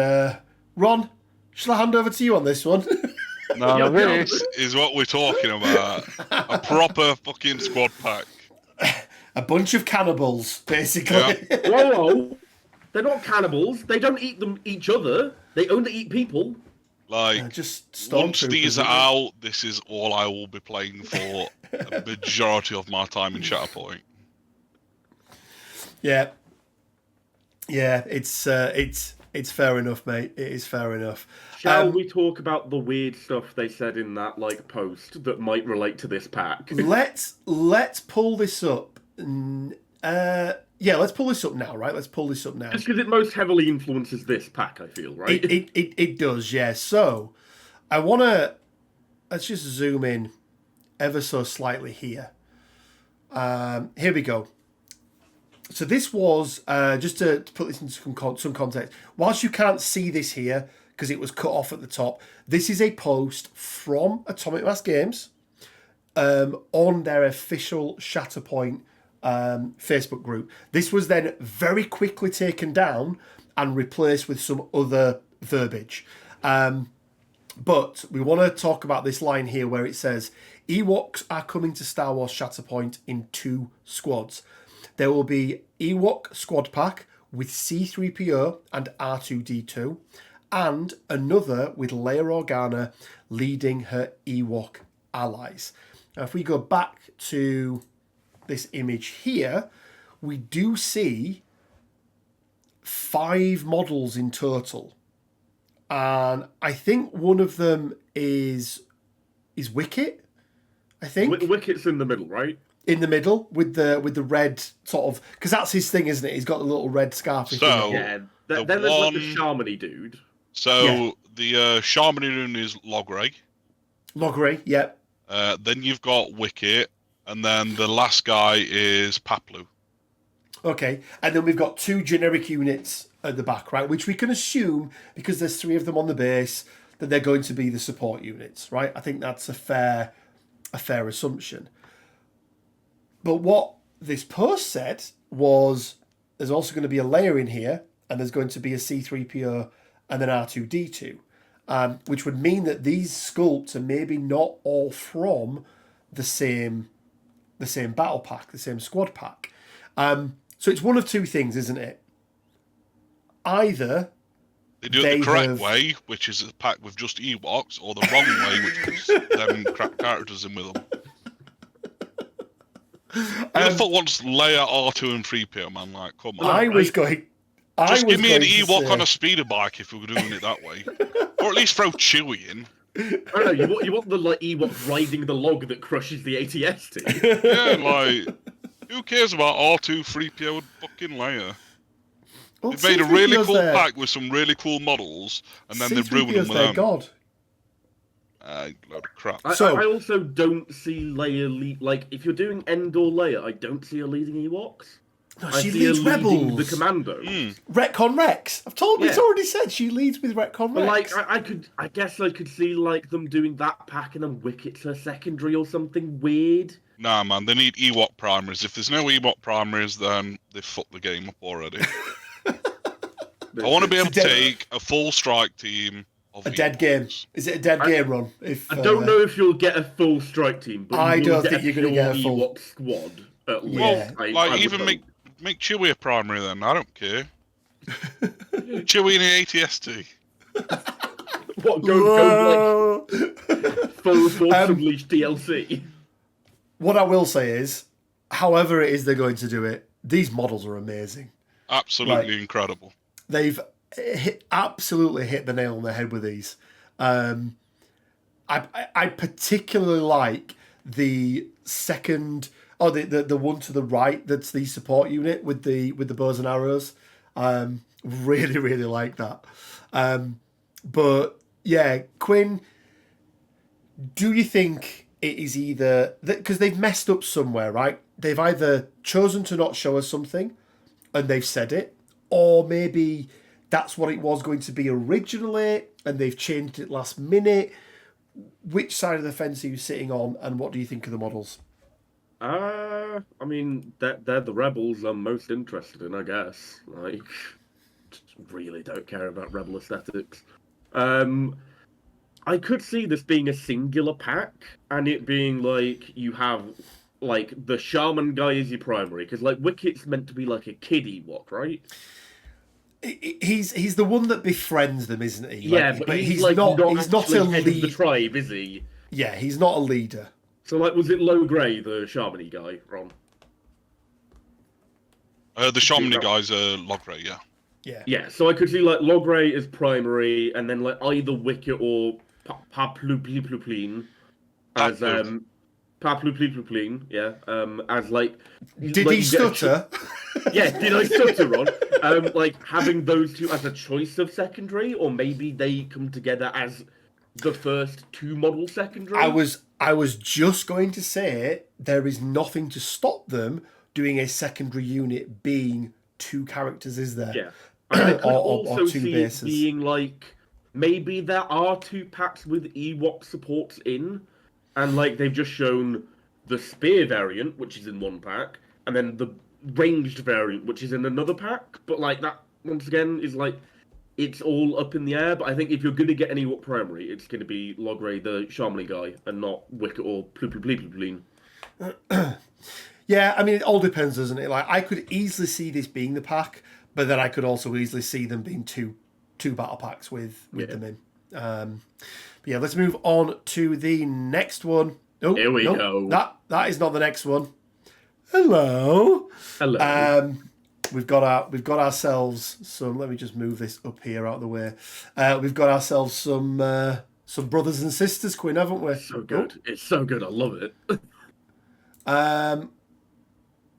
Ron, shall I hand over to you on this one? No, this is what we're talking about. A proper fucking squad pack. A bunch of cannibals, basically. Yeah. Whoa. They're not cannibals. They don't eat each other. They only eat people. Like, just once these are out, this is all I will be playing for a majority of my time in Shatterpoint. Yeah, it's fair enough, mate. It is fair enough. Shall we talk about the weird stuff they said in that post that might relate to this pack? Let's pull this up. Let's pull this up now, right? Let's pull this up now. Just because it most heavily influences this pack, I feel, right? It does, yeah. So, let's just zoom in ever so slightly here. Here we go. So this was, just to put this into some context, whilst you can't see this here, because it was cut off at the top, this is a post from Atomic Mass Games on their official Shatterpoint Facebook group. This was then very quickly taken down and replaced with some other verbiage. But we want to talk about this line here where it says, Ewoks are coming to Star Wars Shatterpoint in 2 squads. There will be Ewok squad pack with C-3PO and R2-D2, and another with Leia Organa leading her Ewok allies. Now, if we go back to this image here, we do see 5 models in total. And I think one of them is Wicket, I think. Wicket's in the middle, right? In the middle with the red sort of, because that's his thing, isn't it? He's got the little red scarf. So yeah, then there's like the Shamani dude. So the Shamani dude is Logray. Logray, yeah. Then you've got Wicket, and then the last guy is Paplu. Okay, and then we've got 2 generic units at the back, right? Which we can assume, because there's 3 of them on the base, that they're going to be the support units, right? I think that's a fair assumption. But what this post said was there's also going to be a layer in here, and there's going to be a C-3PO and an R2-D2, which would mean that these sculpts are maybe not all from the same battle pack, the same squad pack. So it's one of 2 things, isn't it? Either they do it the correct way, which is a pack with just Ewoks, or the wrong way, which puts them crap characters in with them. Who the fuck wants Leia, R2, and 3PO, man? Like, come on. Just give me an Ewok on a speeder bike if we were doing it that way. Or at least throw Chewie in. I don't know, you want the like Ewok riding the log that crushes the ATST. Yeah, like, who cares about R2, 3PO, and fucking Leia? Well, They made a really cool pack with some really cool models, and then they ruined them with them. God. Load of crap. I also don't see Leia like, if you're doing Endor Leia, I don't see her leading Ewoks. No, she leads Rebels. The Commandos. Retcon Rex. I've told you, it's already said she leads with Retcon Rex. But like, I guess I could see like them doing that pack and then Wicket's her secondary or something weird. Nah, man, they need Ewok primaries. If there's no Ewok primaries, then they've fucked the game up already. I want to be able to take a full strike team of a dead game. Is it a dead game, Ron? I don't know if you'll get a full strike team, but I don't think you're going to get a full Ewok squad. Yeah. Well, I even make Chewie a primary then. I don't care. Chewie in the ATST. What, go like full Force Unleashed DLC? What I will say is, however it is they're going to do it, these models are amazing. Absolutely incredible. They've absolutely hit the nail on the head with these. I particularly like the second, the one to the right. That's the support unit with the bows and arrows. Really, really like that. But yeah, Quinn, do you think it is either because they've messed up somewhere, right? They've either chosen to not show us something, and they've said it, or maybe that's what it was going to be originally, and they've changed it last minute. Which side of the fence are you sitting on, and what do you think of the models? I mean, they're the rebels I'm most interested in, I guess. Like, really don't care about rebel aesthetics. I could see this being a singular pack, and it being like you have like the shaman guy is your primary, because like Wicket's meant to be like a kiddie Ewok, right? He's the one that befriends them, isn't he? Yeah, like, but he's like not a head lead. of the tribe, is he? Yeah, he's not a leader. So like, was it Low Grey, the shaman guy, Ron? The shaman guy's Logray, yeah. Yeah. So I could see like Logray as primary, and then like either Wicket or Papluplin as Papluplin, yeah. As like. Did he stutter? Yeah, did I stutter, Ron? Like having those two as a choice of secondary, or maybe they come together as the first 2 model secondary. I was just going to say there is nothing to stop them doing a secondary unit being 2 characters, is there? Yeah. I could also or 2 see bases. it being like maybe there are 2 packs with Ewok supports in, and like they've just shown the spear variant, which is in 1 pack, and then the ranged variant, which is in another pack. But like that once again is like it's all up in the air. But I think if you're going to get an Ewok primary, it's going to be Logray, the Shamley guy, and not Wicket or Pluplin. Yeah, I mean, it all depends, doesn't it? Like, I could easily see this being the pack, but then I could also easily see them being two battle packs with them in. But yeah, let's move on to the next one. Oh, here we go. That is not the next one. Hello. We've got ourselves some. Let me just move this up here out of the way. We've got ourselves some brothers and sisters, Quinn, haven't we? So good. Oh. It's so good. I love it.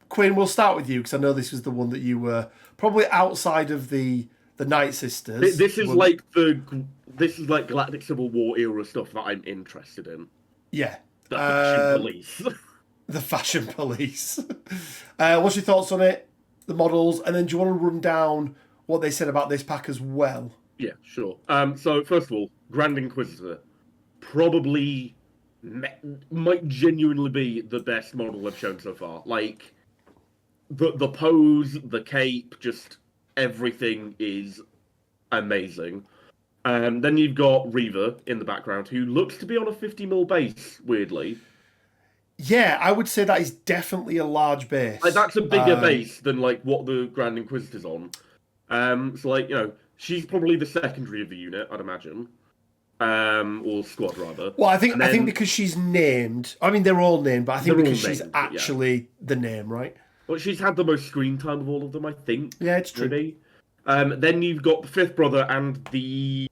Quinn, we'll start with you because I know this was the one that you were probably outside of the Night Sisters. This is like Galactic Civil War era stuff that I'm interested in. Yeah. The Fashion Police. The Fashion Police. What's your thoughts on it? the models, and then do you want to run down what they said about this pack as well? Yeah, sure. So first of all, Grand Inquisitor probably might genuinely be the best model they've shown so far. Like the pose, the cape, just everything is amazing. Then you've got Reva in the background, who looks to be on a 50mm base, weirdly. Yeah, I would say that is definitely a large base. Like, that's a bigger base than like what the Grand Inquisitor's on. So like, she's probably the secondary of the unit, I'd imagine. Or squad rather. Well, I think because she's named. I mean, they're all named, but I think because she's actually the name, right? Well, she's had the most screen time of all of them, I think. Yeah, it's true. Maybe. Then you've got the fifth brother and the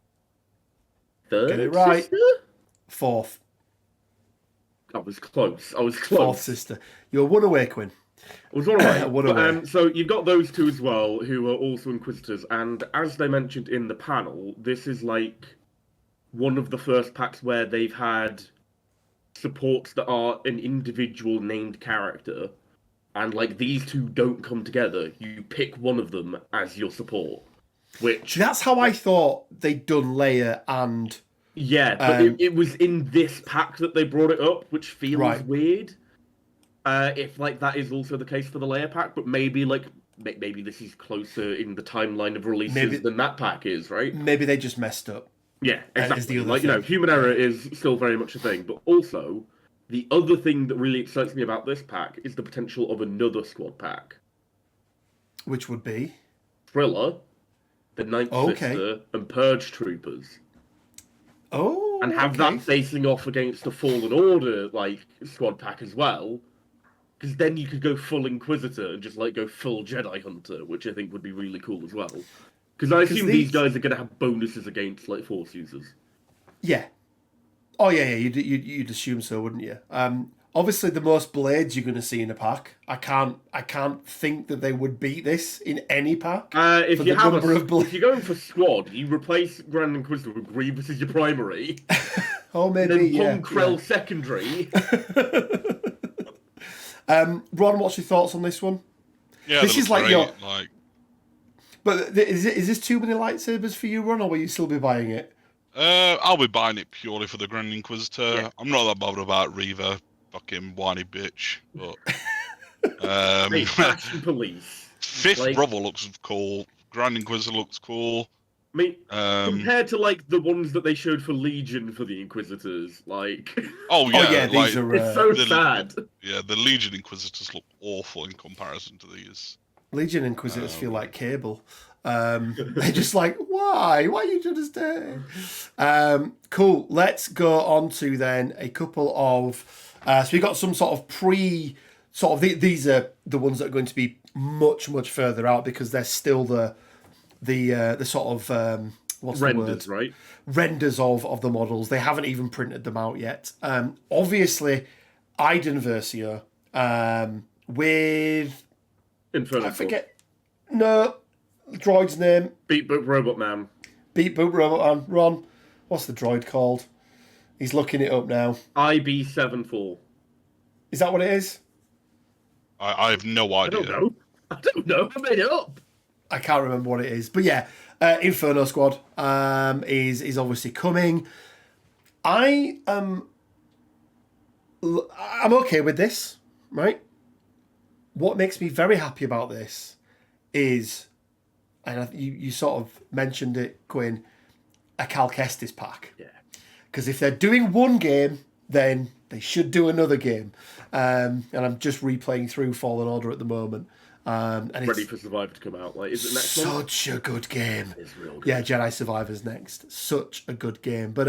third Get it right. sister? Fourth. I was close. Fourth sister. You're one away, Quinn. I was one away. One away. So you've got those two as well, who are also Inquisitors. And as they mentioned in the panel, this is like one of the first packs where they've had supports that are an individual named character. And like these two don't come together. You pick one of them as your support. Which that's how I thought they'd done Leia and... Yeah, but it was in this pack that they brought it up, which feels weird. If like that is also the case for the Leia pack, but maybe this is closer in the timeline of releases than that pack is, right? Maybe they just messed up. Yeah, exactly. Like human error is still very much a thing, but also the other thing that really excites me about this pack is the potential of another squad pack, which would be Thriller, the Ninth Sister, and Purge Troopers. Oh, and have that facing off against the Fallen Order like squad pack as well, because then you could go full Inquisitor and just like go full Jedi Hunter, which I think would be really cool as well. Because I assume these guys are going to have bonuses against like Force users. Yeah. Oh yeah. You'd assume so, wouldn't you? Obviously, the most blades you're going to see in a pack. I can't think that they would beat this in any pack. If you're going for squad, you replace Grand Inquisitor with Grievous as your primary. Oh, maybe. And then Krell secondary. Ron, what's your thoughts on this one? Yeah, this is like your. But is this too many lightsabers for you, Ron, or will you still be buying it? I'll be buying it purely for the Grand Inquisitor. Yeah. I'm not that bothered about Reva. Fucking whiny bitch, but Fashion police. Fifth brother looks cool. Grand Inquisitor looks cool. I mean, compared to like the ones that they showed for Legion for the Inquisitors, like these are it's so sad. Yeah, the Legion Inquisitors look awful in comparison to these. Legion Inquisitors feel like Cable. They're just like, why? Why are you doing this day? Cool. Let's go on to then a couple of. So we got some sort of these are the ones that are going to be much further out because they're still the sort of what's renders, the word? Right? Renders of the models. They haven't even printed them out yet. Obviously, Iden Versio with Inferno I forget. No, droid's name. Beat Boop Robot Man. Beat Boop Robot Man. Ron, what's the droid called? He's looking it up now. IB74. Is that what it is? I have no idea. I don't know. I made it up. I can't remember what it is. But yeah, Inferno Squad is obviously coming. I'm okay with this, right? What makes me very happy about this is, and you sort of mentioned it, Quinn, a Cal Kestis pack. Yeah. Because if they're doing one game, then they should do another game. And I'm just replaying through Fallen Order at the moment. And Ready for Survivor to come out. Like, is it next month? Such a good game. It's real good. Yeah, Jedi Survivor's next. Such a good game. But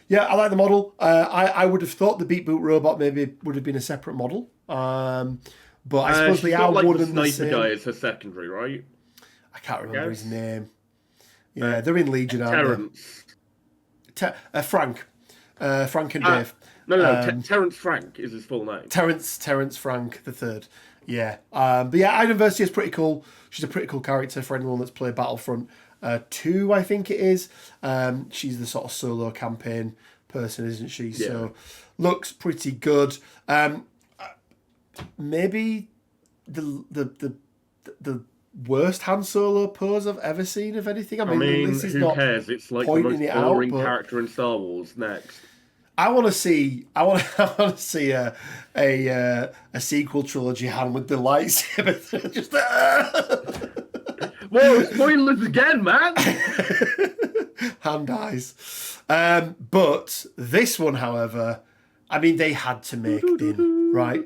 yeah, I like the model. I would have thought the Beat Boot Robot maybe would have been a separate model. But I suppose they are one and the same. Sniper guy is her secondary, right? I can't remember his name. Yeah, they're in Legion, aren't they? Frank. Frank and Dave. No. Terrence Frank is his full name. Terrence Frank the third. Yeah. But yeah, Iden Versio is pretty cool. She's a pretty cool character for anyone that's played Battlefront 2, I think it is. She's the sort of solo campaign person, isn't she? Yeah. So looks pretty good. Maybe the the worst Han Solo pose I've ever seen of anything. I mean this is who not cares? It's like the pointing most it out, boring but character in Star Wars. Next. I want to see a sequel trilogy Han with the lightsaber. Just Whoa, spoilers again, man! Han dies. But this one, however, I mean, they had to make Din, right?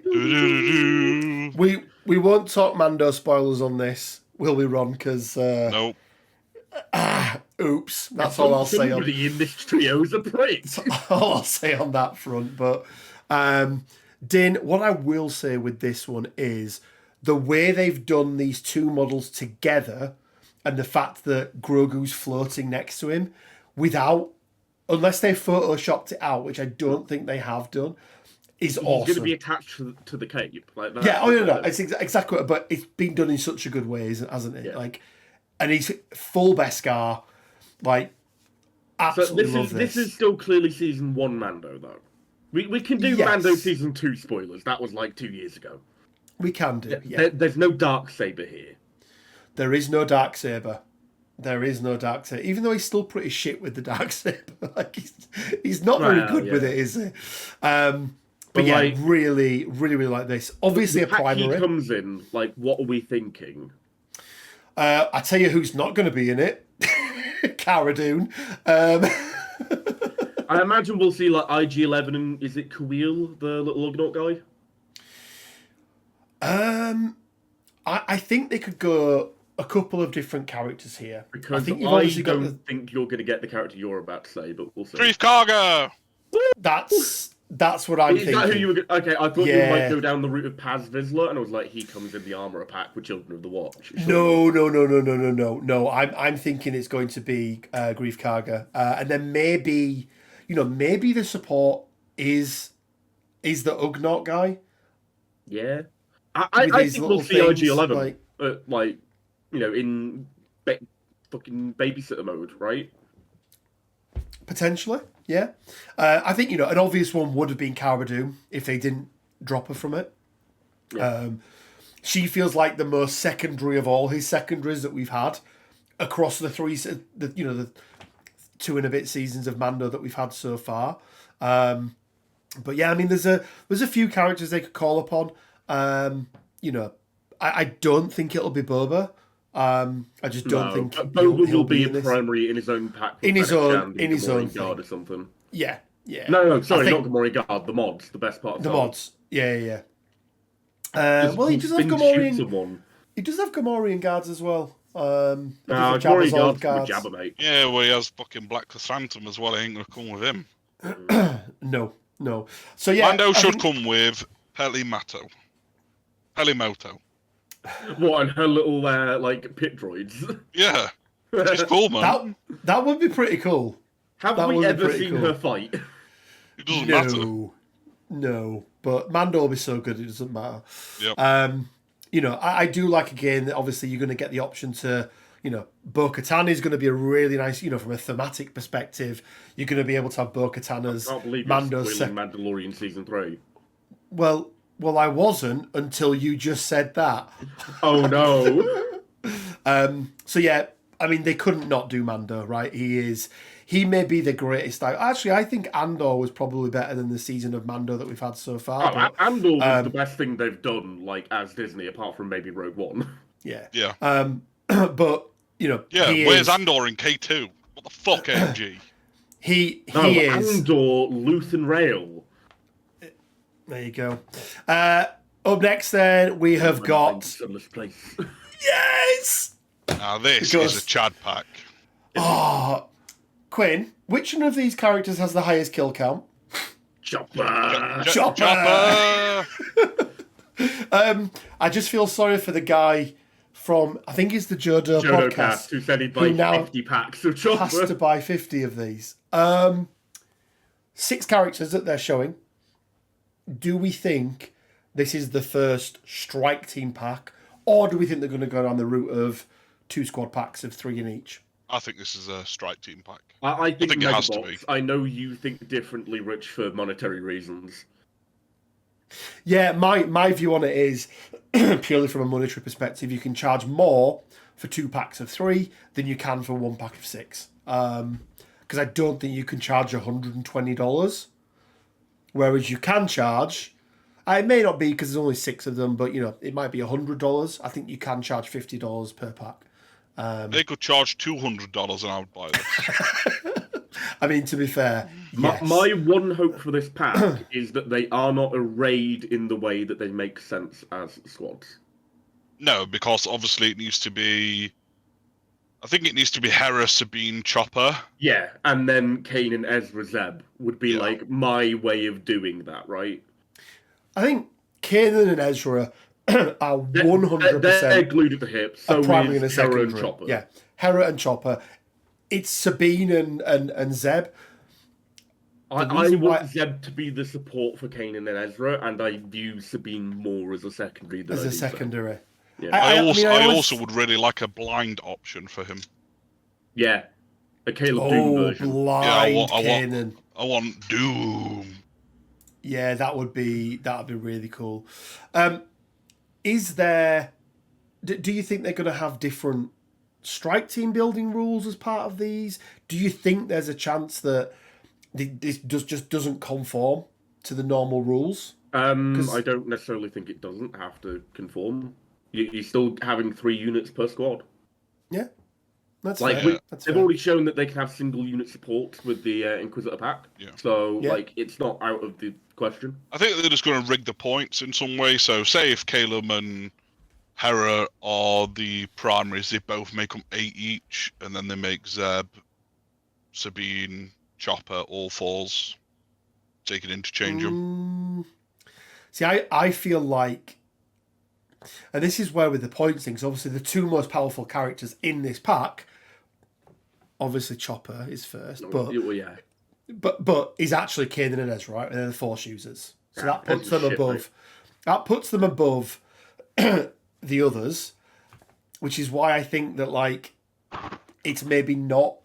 We won't talk Mando spoilers on this, will we, Ron? Because Nope. Oops, that's all I'll say. Somebody in this trio's a prick. All I'll say on that front. But Din, what I will say with this one is the way they've done these two models together, and the fact that Grogu's floating next to him, unless they photoshopped it out, which I don't think they have done, is awesome. He's going to be attached to the cape like that. Yeah, no. It's exactly, but it's been done in such a good way, hasn't it? Yeah. Like, and he's full Beskar, like, absolutely so love this. This is still clearly season 1 Mando, though. We can do Yes. Mando season 2 spoilers. That was like 2 years ago. We can do, yeah. There's no Darksaber here. There is no Darksaber. Even though he's still pretty shit with the Darksaber. Like, he's not very good with it, is he? But yeah, like, really, really, really like this. Obviously, a primary. He comes in, like, what are we thinking? I tell you who's not going to be in it. Cara Dune. I imagine we'll see, like, IG-11 and, is it Khalil, the little Ugnaught guy? I think they could go a couple of different characters here. Because I think think you're going to get the character you're about to say, but we'll see. Grief Karga! That's what I'm thinking. Is that who you were? Okay, I thought you might go down the route of Paz Vizsla, and I was like, he comes in the armor pack with Children of the Watch. No. I'm thinking it's going to be Grief Karga, and then maybe the support is the Ugnaught guy. Yeah, I think we'll see IG-11 in fucking babysitter mode, right? Potentially, yeah. I think, an obvious one would have been Cara Dune if they didn't drop her from it. Yeah. She feels like the most secondary of all his secondaries that we've had across the 2 and a bit seasons of Mando that we've had so far. But yeah, I mean, there's a few characters they could call upon. I don't think it'll be Boba. I just don't think Boba will be a primary in his own pack. In his own guard or something. Yeah. No, sorry, not Gamorrean guard. The mods, the best part of the mods. Yeah. Well, he does have Gamorrean. He does have Gamorrean guards as well. Gamorrean guards. Jabba, mate. Yeah, well, he has fucking Black Phantom as well. I ain't gonna come with him. No. So yeah, Mando should come with Pelimoto. What, and her little pit droids? Yeah, she's cool, man. That would be pretty cool. Have we ever seen her fight? It doesn't matter. No, but Mando will be so good it doesn't matter. Yep. I do like, again, obviously you're going to get the option to, Bo-Katan is going to be a really nice, from a thematic perspective, you're going to be able to have Bo-Katan as Mando's Mandalorian season 3. Well, I wasn't until you just said that. Oh no. So yeah, I mean, they couldn't not do Mando, right? He may be the greatest. Actually, I think Andor was probably better than the season of Mando that we've had so far. Andor was the best thing they've done, as Disney, apart from maybe Rogue One. Yeah. Yeah. But where's Andor in K2? What the fuck, AMG? He is Andor, Luthen Rail. There you go. Up next, then we have got. Place. Yes. Now this is a Chad pack. Oh, Quinn, which one of these characters has the highest kill count? Chopper. I just feel sorry for the guy from, I think it's the Jodo podcast, who said he'd buy 50 packs of Chopper. Has to buy 50 of these. 6 characters that they're showing. Do we think this is the first strike team pack, or do we think they're going to go down the route of 2 squad packs of 3 in each? I think this is a strike team pack. I think it has to be. I know you think differently, Rich, for monetary reasons. Yeah, my view on it is purely from a monetary perspective, you can charge more for 2 packs of 3 than you can for 1 pack of 6. Because I don't think you can charge $120, whereas you can charge. It may not be because there's only 6 of them, but it might be $100. I think you can charge $50 per pack. They could charge $200 and I would buy this. I mean, to be fair, yes. My one hope for this pack is that they are not arrayed in the way that they make sense as squads. No, because obviously it needs to be... I think it needs to be Hera, Sabine, Chopper. Yeah, and then Kanan, Ezra, Zeb would be like my way of doing that, right? I think Kanan and Ezra are 100%. They're glued at the hip. So primary is and a Hera and secondary. Chopper. Yeah, Hera and Chopper. It's Sabine and Zeb. I want Zeb to be the support for Kanan and Ezra, and I view Sabine more as a secondary than as a secondary. Yeah. I also would really like a blind option for him. Yeah, a Caleb Doom version. Blind Kanan. I want Doom. Yeah, that would be really cool. Is there? Do you think they're going to have different strike team building rules as part of these? Do you think there's a chance that this just doesn't conform to the normal rules? I don't necessarily think it doesn't have to conform. You're still having 3 units per squad. Yeah, that's like fair. They've already shown that they can have single unit support with the Inquisitor pack. Yeah. So it's not out of the question. I think they're just going to rig the points in some way. So say if Caleb and Hera are the primaries, they both make them 8 each, and then they make Zeb, Sabine, Chopper all 4s. So you can interchange them. See, I feel like, and this is where with the points things, obviously the 2 most powerful characters in this pack, obviously Chopper is first, but is actually Kanan and Ezra, right? And they're the Force users, so that puts them above. Right? That puts them above the others, which is why I think that it's maybe not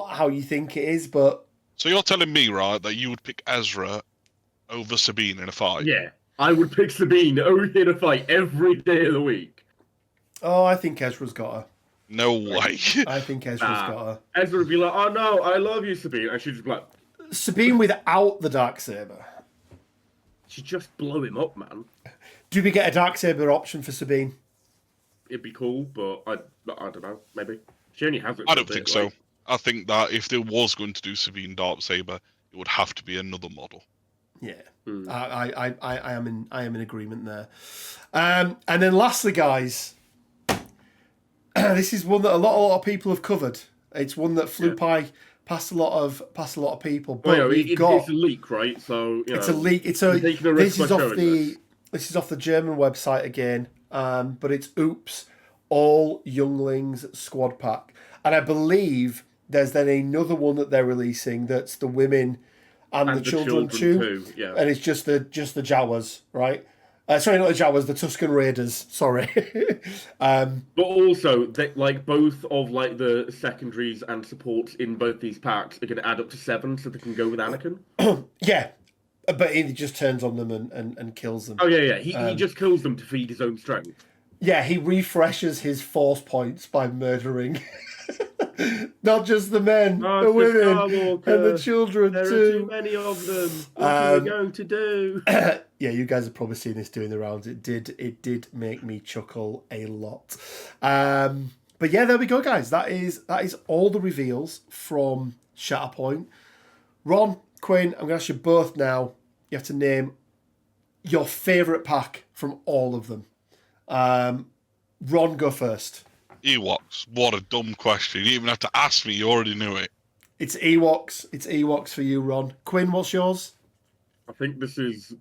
how you think it is, but. So you're telling me, right, that you would pick Ezra over Sabine in a fight? Yeah. I would pick Sabine in a fight every day of the week. Oh, I think Ezra's got her. No way. I think Ezra's got her. Ezra would be like, "Oh no, I love you, Sabine," and she'd just be like, Sabine without the Darksaber. She'd just blow him up, man. Do we get a Darksaber option for Sabine? It'd be cool, but I don't know. Maybe she only has it. I don't think so. I think that if there was going to do Sabine Darksaber, it would have to be another model. Yeah, I am in agreement there. And then lastly, guys, this is one that a lot of people have covered. It's one that flew past a lot of people. But it's a leak, right? So it's a leak. This is off the German website again. But it's Oops, all Younglings Squad pack, and I believe there's then another one that they're releasing that's the women. And the children too. Yeah. And it's just the Jawas, right? Sorry, not the Jawas, the Tusken Raiders. Sorry. But also, both of the secondaries and supports in both these packs are going to add up to 7, so they can go with Anakin. Yeah, but he just turns on them and kills them. Oh yeah. He just kills them to feed his own strength. Yeah, he refreshes his force points by murdering. Not just the men, the women, and the children there too. There are too many of them. What are we going to do? Yeah, you guys have probably seen this doing the rounds. It did make me chuckle a lot. But yeah, there we go, guys. That is all the reveals from Shatterpoint. Ron, Quinn, I'm going to ask you both now. You have to name your favourite pack from all of them. Ron, go first. Ewoks. What a dumb question. You didn't even have to ask me. You already knew it. It's Ewoks. It's Ewoks for you, Ron. Quinn, what's yours? I think this is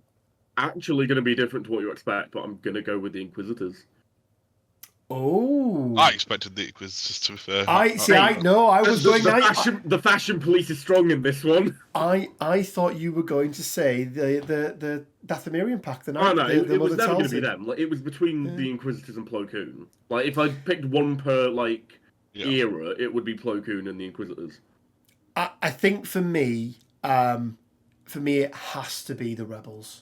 actually going to be different to what you expect, but I'm going to go with the Inquisitors. Oh. I expected the Inquisitors, to be fair. I was going... The fashion police is strong in this one. I thought you were going to say the Dathomirian pack. No, it was never going to be them. It was between the Inquisitors and Plo Koon. If I picked one per era, it would be Plo Koon and the Inquisitors. I think for me, it has to be the Rebels.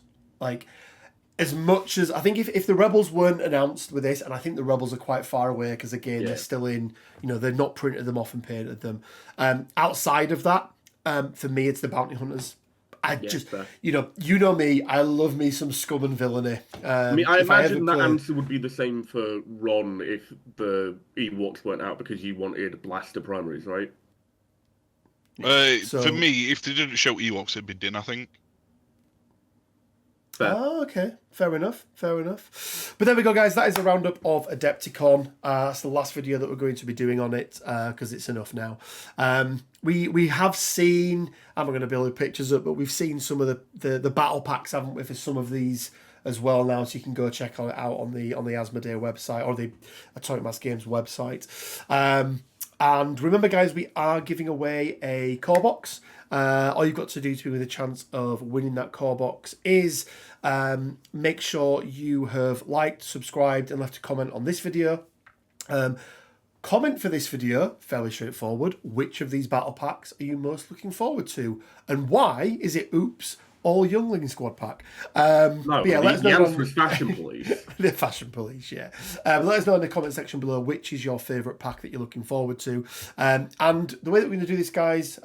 as much as I think if the Rebels weren't announced with this, and I think the Rebels are quite far away because again they're still in, they're not printed them off and painted them. Outside of that, for me it's the bounty hunters. Fair. You know me, I love me some scum and villainy. I imagine that answer would be the same for Ron if the Ewoks weren't out because you wanted blaster primaries, right? For me, if they didn't show Ewoks, it'd be Din, I think. Fair. Oh, okay. Fair enough. But there we go, guys. That is a roundup of Adepticon. That's the last video that we're going to be doing on it because it's enough now. We have seen, I'm not going to build pictures up, but we've seen some of the battle packs, haven't we, for some of these as well now, so you can go check it out on the Asmodee website or the Atomic Mass Games website. And remember, guys, we are giving away a core box. All you've got to do to be with a chance of winning that core box is make sure you have liked, subscribed, and left a comment on this video. Comment for this video, fairly straightforward. Which of these battle packs are you most looking forward to? And why is it all Younglings Squad pack? Let us know. The answer is Fashion Police. The Fashion Police, yeah. Let us know in the comment section below which is your favourite pack that you're looking forward to. And the way that we're going to do this, guys,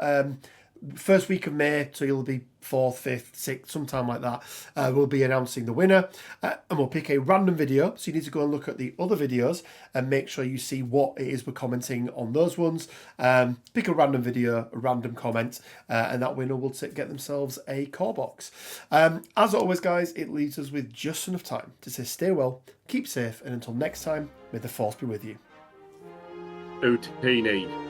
first week of May, so you'll be 4th, 5th, 6th, sometime like that, we'll be announcing the winner, and we'll pick a random video, so you need to go and look at the other videos and make sure you see what it is we're commenting on those ones. Pick a random video, a random comment, and that winner will get themselves a core box. As always, guys, it leaves us with just enough time to say stay well, keep safe, and until next time, may the Force be with you. Utini.